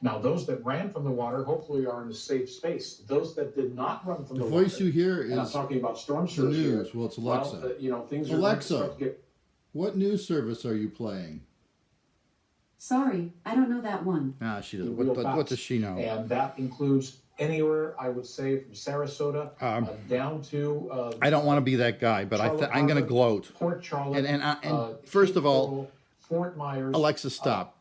Now, those that ran from the water hopefully are in a safe space. Those that did not run from the water. The voice you hear is and I'm talking about storm the surge news. Here, well, it's Alexa. Well, things are Alexa, going to start to get... what news service are you playing? Sorry, I don't know that one. Ah, she doesn't. What does she know? And that includes anywhere, I would say, from Sarasota down to... I don't want to be that guy, but I'm going to gloat. Port Charlotte. And first of all, Fort Myers. Alexa, stop.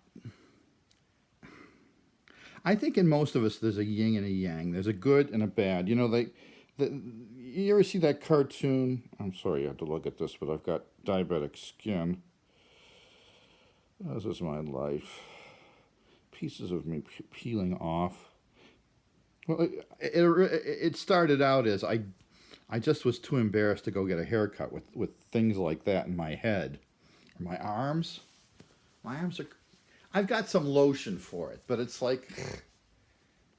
I think in most of us there's a yin and a yang. There's a good and a bad. You know, you ever see that cartoon? I'm sorry you have to look at this, but I've got diabetic skin. This is my life. Pieces of me peeling off. Well, it started out as I just was too embarrassed to go get a haircut with things like that in my head. My arms are... I've got some lotion for it, but it's like...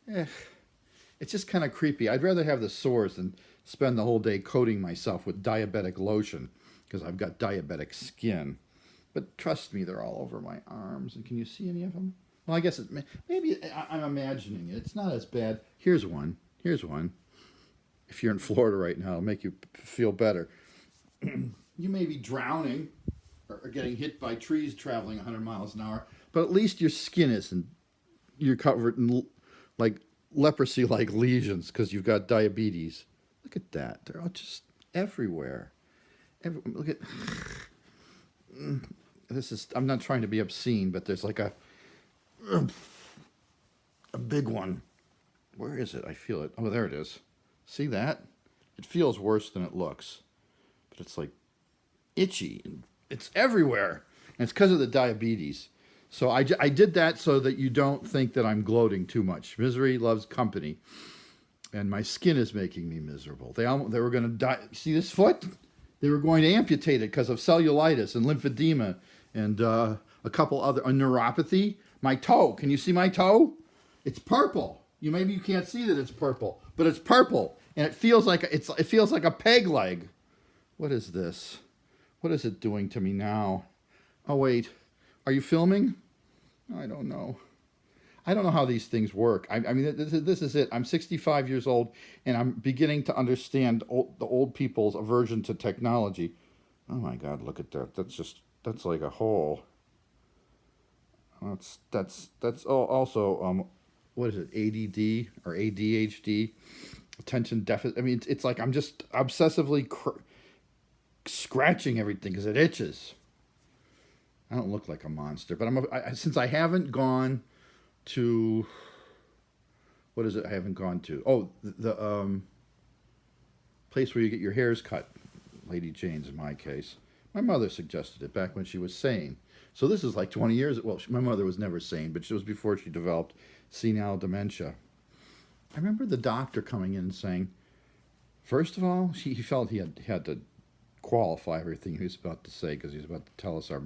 it's just kind of creepy. I'd rather have the sores than spend the whole day coating myself with diabetic lotion because I've got diabetic skin. But trust me, they're all over my arms. And can you see any of them? Well, I guess maybe I'm imagining it. It's not as bad. Here's one. If you're in Florida right now, it'll make you feel better. You may be drowning or getting hit by trees traveling 100 miles an hour, but at least your skin isn't. You're covered in like leprosy-like lesions because you've got diabetes. Look at that. They're all just everywhere. Look at... I'm not trying to be obscene, but there's like a big one. Where is it? I feel it. Oh, there it is. See that? It feels worse than it looks. But it's like itchy. It's everywhere. And it's because of the diabetes. So I did that so that you don't think that I'm gloating too much. Misery loves company. And my skin is making me miserable. They were going to die. See this foot? They were going to amputate it because of cellulitis and lymphedema and a couple other... A neuropathy. My toe. Can you see my toe? It's purple. Maybe you can't see that it's purple. But it's purple. And it feels like a peg leg. What is this? What is it doing to me now? Oh, wait. Are you filming? I don't know. I don't know how these things work. I mean, this is it. I'm 65 years old, and I'm beginning to understand the old people's aversion to technology. Oh, my God, look at that. That's like a hole. That's also, what is it, ADD or ADHD? Attention deficit. I mean, it's like I'm just obsessively scratching everything because it itches. I don't look like a monster, but since I haven't gone to, what is it? I haven't gone to. Oh, the place where you get your hairs cut, Lady Jane's in my case. My mother suggested it back when she was sane. So this is like 20 years. Well, my mother was never sane, but it was before she developed senile dementia. I remember the doctor coming in and saying, first of all, he felt he had to qualify everything he was about to say because he was about to tell us our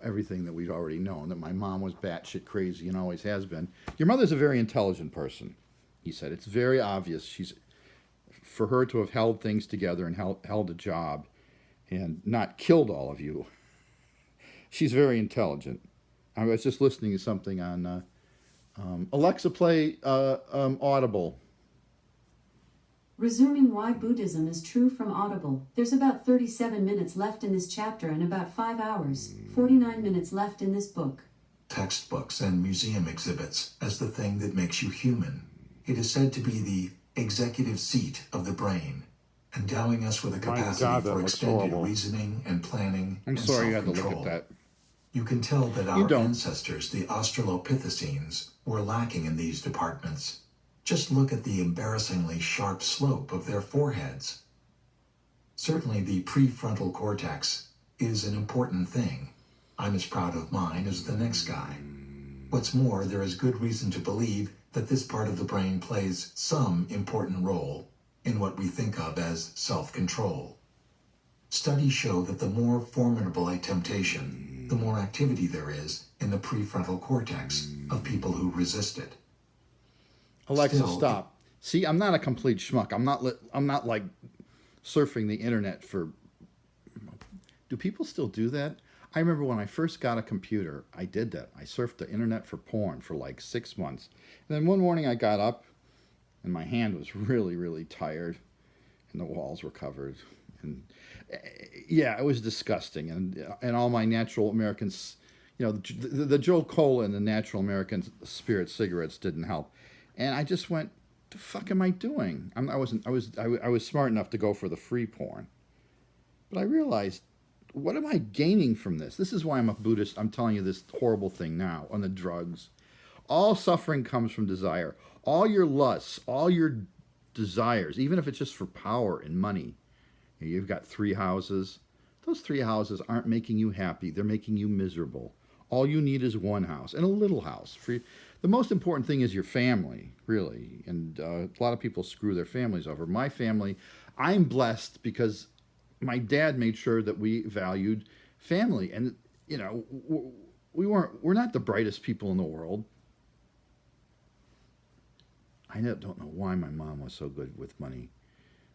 everything that we'd already known, that my mom was batshit crazy and always has been. Your mother's a very intelligent person, he said. It's very obvious for her to have held things together and held a job and not killed all of you. She's very intelligent. I was just listening to something on Alexa, play Audible. Resuming why Buddhism is true from Audible. There's about 37 minutes left in this chapter and about 5 hours, 49 minutes left in this book. Textbooks and museum exhibits as the thing that makes you human. It is said to be the executive seat of the brain, endowing us with a capacity for extended reasoning and planning and sorry you had to self-control. look at that. You can tell that our ancestors, the Australopithecines, were lacking in these departments. Just look at the embarrassingly sharp slope of their foreheads. Certainly the prefrontal cortex is an important thing. I'm as proud of mine as the next guy. What's more, there is good reason to believe that this part of the brain plays some important role in what we think of as self-control. Studies show that the more formidable a temptation, the more activity there is in the prefrontal cortex of people who resist it. Alexa, stop. See, I'm not a complete schmuck. I'm not like surfing the internet for... Do people still do that? I remember when I first got a computer, I did that. I surfed the internet for porn for like 6 months. And then one morning I got up and my hand was really, really tired and the walls were covered. And yeah, it was disgusting. And all my natural Americans, you know, the Joe Cola and the natural American spirit cigarettes didn't help. And I just went, the fuck am I doing? I was smart enough to go for the free porn. But I realized, what am I gaining from this? This is why I'm a Buddhist. I'm telling you this horrible thing now on the drugs. All suffering comes from desire. All your lusts, all your desires, even if it's just for power and money. You've got 3 houses. Those 3 houses aren't making you happy. They're making you miserable. All you need is 1 house, and a little house. The most important thing is your family, really. And a lot of people screw their families over. My family, I'm blessed because my dad made sure that we valued family. And, you know, we're not the brightest people in the world. I don't know why my mom was so good with money.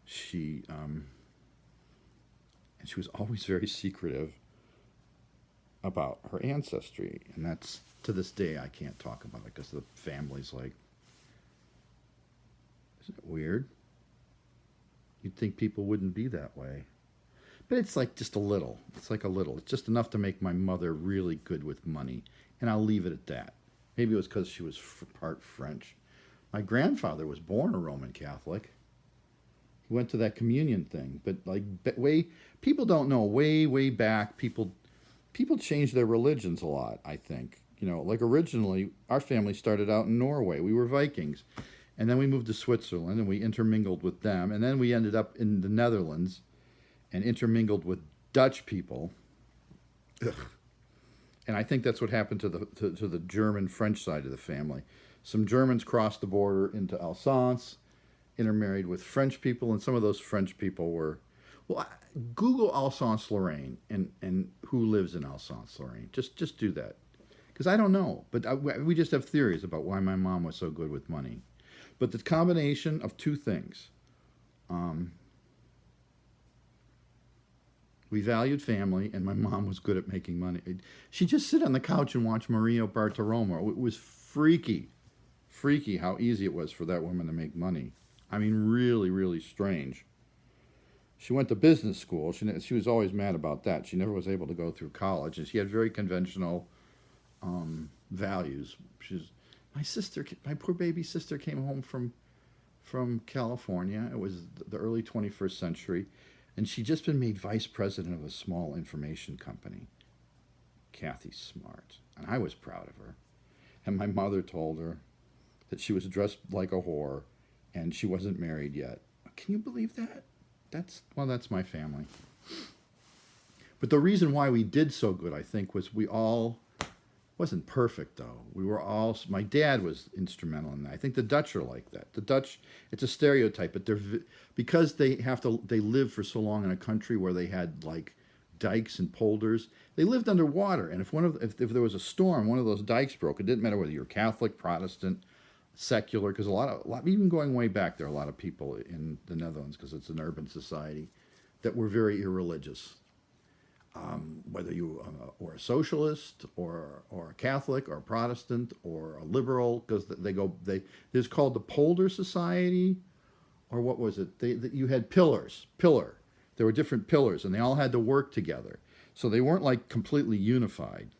She was always very secretive about her ancestry. And that's, to this day, I can't talk about it because the family's like, isn't it weird? You'd think people wouldn't be that way. But it's like just a little. It's like a little. It's just enough to make my mother really good with money. And I'll leave it at that. Maybe it was because she was part French. My grandfather was born a Roman Catholic. He went to that communion thing. But like people don't know, way back, people changed their religions a lot, I think. You know, like originally, our family started out in Norway. We were Vikings. And then we moved to Switzerland and we intermingled with them. And then we ended up in the Netherlands and intermingled with Dutch people. Ugh. And I think that's what happened to the German-French side of the family. Some Germans crossed the border into Alsace, intermarried with French people, and some of those French people were... Well, Google Alsace-Lorraine and who lives in Alsace-Lorraine. Just do that. Because I don't know. But we just have theories about why my mom was so good with money. But the combination of 2 things. We valued family, and my mom was good at making money. She'd just sit on the couch and watch Maria Bartiromo. It was freaky how easy it was for that woman to make money. I mean, really, really strange. She went to business school. She was always mad about that. She never was able to go through college, and she had very conventional values. My poor baby sister came home from California. It was the early 21st century. And she'd just been made vice president of a small information company. Kathy's smart. And I was proud of her. And my mother told her that she was dressed like a whore and she wasn't married yet. Can you believe that? That's my family. But the reason why we did so good, I think, was we all... Wasn't perfect, though. We were all... My dad was instrumental in that. I think the Dutch are like that. The Dutch, it's a stereotype, but because they live for so long in a country where they had, like, dikes and polders, they lived underwater. And if there was a storm, one of those dikes broke, it didn't matter whether you're Catholic, Protestant, secular, because a lot, even going way back, there are a lot of people in the Netherlands, because it's an urban society, that were very irreligious. Whether you were a socialist or a Catholic or a Protestant or a liberal, because there's called the Polder Society, or what was it? You had pillar. There were different pillars, and they all had to work together. So they weren't like completely unified.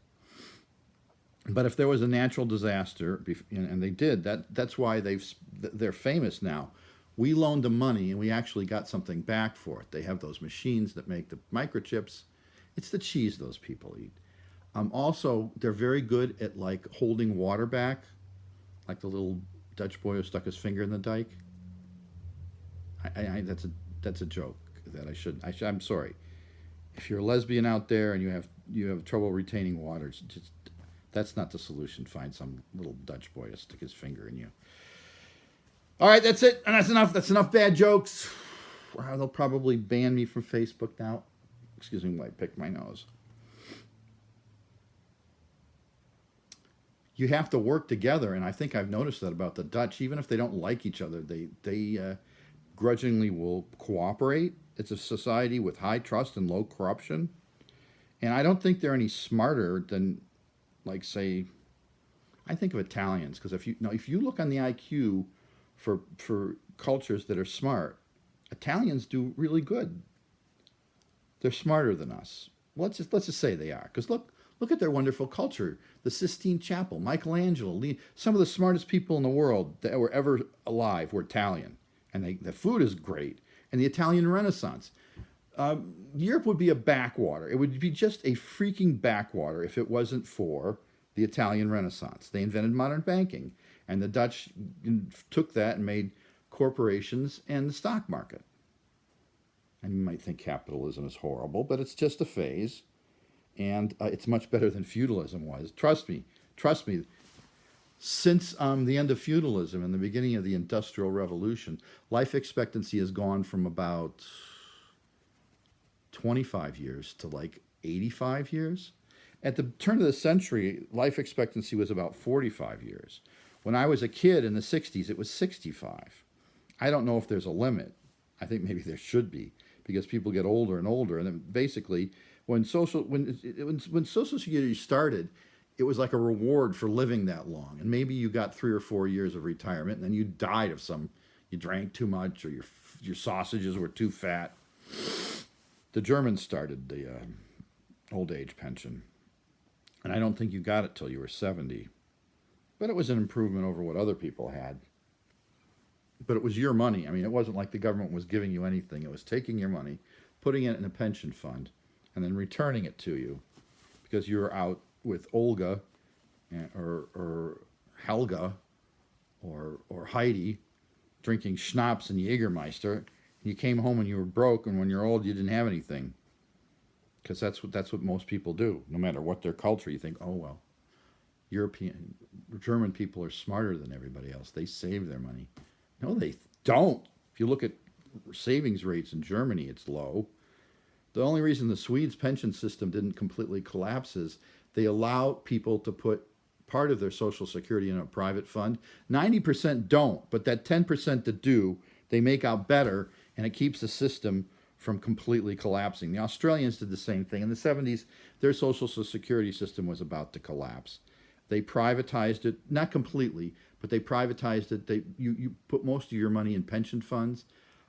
But if there was a natural disaster, and they did, that's why they're famous now. We loaned them money, and we actually got something back for it. They have those machines that make the microchips. It's the cheese those people eat. Also, they're very good at like holding water back, like the little Dutch boy who stuck his finger in the dike. That's a joke that I should. I'm sorry. If you're a lesbian out there and you have trouble retaining water, that's not the solution. Find some little Dutch boy to stick his finger in you. All right, that's it, and that's enough. That's enough bad jokes. They'll probably ban me from Facebook now. Excuse me when I pick my nose. You have to work together, and I think I've noticed that about the Dutch. Even if they don't like each other, they grudgingly will cooperate. It's a society with high trust and low corruption. And I don't think they're any smarter than, like, say, I think of Italians, because if you look on the IQ for cultures that are smart, Italians do really good. They're smarter than us. Let's just say they are, because look at their wonderful culture. The Sistine Chapel, Michelangelo, some of the smartest people in the world that were ever alive were Italian, and the food is great. And the Italian Renaissance. Europe would be a backwater. It would be just a freaking backwater if it wasn't for the Italian Renaissance. They invented modern banking, and the Dutch took that and made corporations and the stock market. And you might think capitalism is horrible, but it's just a phase, and it's much better than feudalism was. Trust me. Since the end of feudalism and the beginning of the Industrial Revolution, life expectancy has gone from about 25 years to like 85 years. At the turn of the century, life expectancy was about 45 years. When I was a kid in the 60s, it was 65. I don't know if there's a limit. I think maybe there should be, because people get older and older. And then basically, when Social Security started, it was like a reward for living that long. And maybe you got 3 or 4 years of retirement, and then you died of you drank too much, or your sausages were too fat. The Germans started the old age pension. And I don't think you got it till you were 70. But it was an improvement over what other people had. But it was your money. I mean, it wasn't like the government was giving you anything. It was taking your money, putting it in a pension fund, and then returning it to you because you were out with Olga or Helga or Heidi drinking schnapps and Jägermeister. You came home and you were broke, and when you're old, you didn't have anything. Because that's what most people do. No matter what their culture, you think, oh, well, German people are smarter than everybody else. They save their money. No, they don't. If you look at savings rates in Germany, it's low. The only reason the Swedes' pension system didn't completely collapse is they allow people to put part of their Social Security in a private fund. 90% don't, but that 10% that do, they make out better, and it keeps the system from completely collapsing. The Australians did the same thing. In the 70s, their Social Security system was about to collapse. They privatized it, not completely, but they privatized it. You put most of your money in pension funds.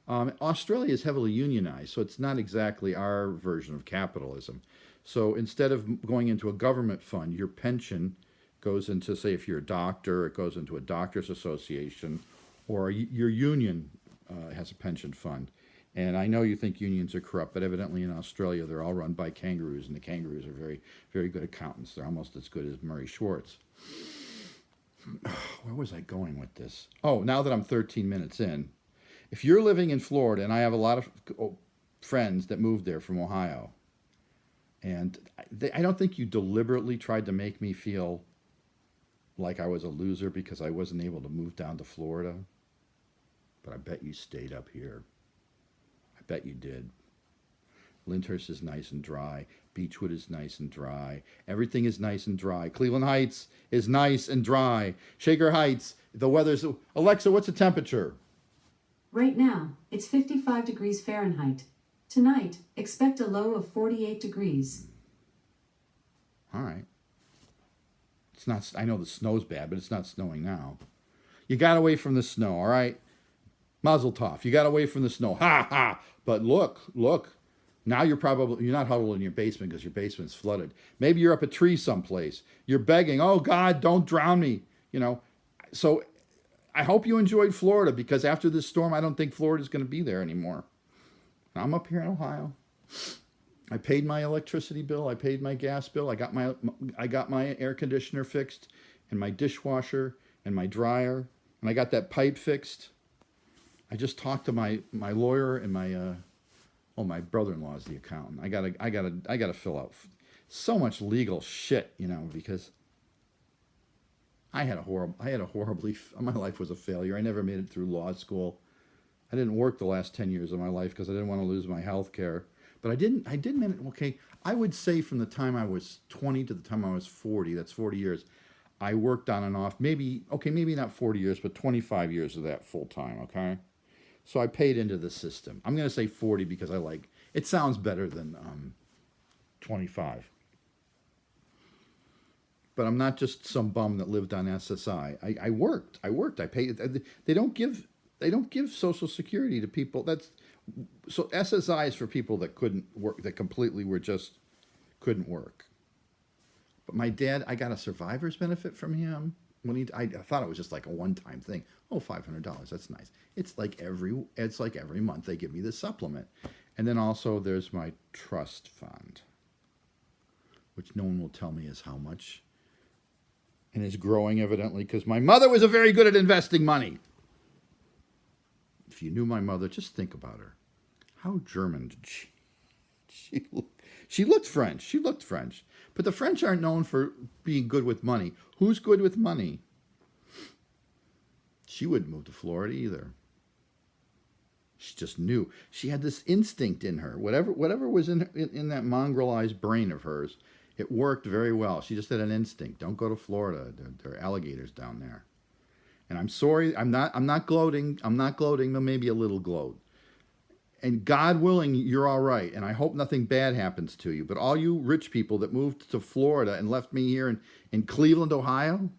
Australia is heavily unionized, so it's not exactly our version of capitalism. So instead of going into a government fund, your pension goes into, say, if you're a doctor, it goes into a doctor's association, or your union has a pension fund. And I know you think unions are corrupt, but evidently in Australia they're all run by kangaroos, and the kangaroos are very, very good accountants. They're almost as good as Murray Schwartz. Where was I going with this? Oh, now that I'm 13 minutes in, if you're living in Florida, and I have a lot of friends that moved there from Ohio, and I don't think you deliberately tried to make me feel like I was a loser because I wasn't able to move down to Florida, but I bet you stayed up here. I bet you did. Lyndhurst is nice and dry. Beechwood is nice and dry. Everything is nice and dry. Cleveland Heights is nice and dry. Shaker Heights, the weather's... Alexa, what's the temperature? Right now, it's 55 degrees Fahrenheit. Tonight, expect a low of 48 degrees. All right. It's not... I know the snow's bad, but it's not snowing now. You got away from the snow, all right? Mazel tov. You got away from the snow. Ha, ha. But look. Now you're not huddled in your basement because your basement's flooded. Maybe you're up a tree someplace. You're begging, oh, God, don't drown me. So I hope you enjoyed Florida, because after this storm, I don't think Florida's going to be there anymore. I'm up here in Ohio. I paid my electricity bill. I paid my gas bill. I got my air conditioner fixed, and my dishwasher, and my dryer, and I got that pipe fixed. I just talked to my lawyer and my brother-in-law is the accountant. I gotta fill out so much legal shit, because my life was a failure. I never made it through law school. I didn't work the last 10 years of my life because I didn't want to lose my health care. But I did manage. Okay, I would say from the time I was 20 to the time I was 40, that's 40 years, I worked on and off, maybe not 40 years, but 25 years of that full time, okay? So I paid into the system. I'm going to say 40 because it sounds better than 25. But I'm not just some bum that lived on SSI. I worked. I paid. They don't give Social Security to people. So SSI is for people that couldn't work, that completely couldn't work. But my dad, I got a survivor's benefit from him. I thought it was just like a one-time thing. Oh, $500. That's nice. It's like every month they give me this supplement. And then also there's my trust fund, which no one will tell me is how much. And is growing evidently because my mother was very good at investing money. If you knew my mother, just think about her. How German did she look? She looked French. But the French aren't known for being good with money. Who's good with money? She wouldn't move to Florida either. She just knew. She had this instinct in her. Whatever was in that mongrelized brain of hers, it worked very well. She just had an instinct. Don't go to Florida. There are alligators down there. And I'm sorry. I'm not gloating. But maybe a little gloat. And God willing, you're all right. And I hope nothing bad happens to you. But all you rich people that moved to Florida and left me here in Cleveland, Ohio,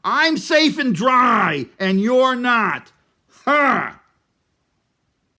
I'm safe and dry, and you're not. Ha!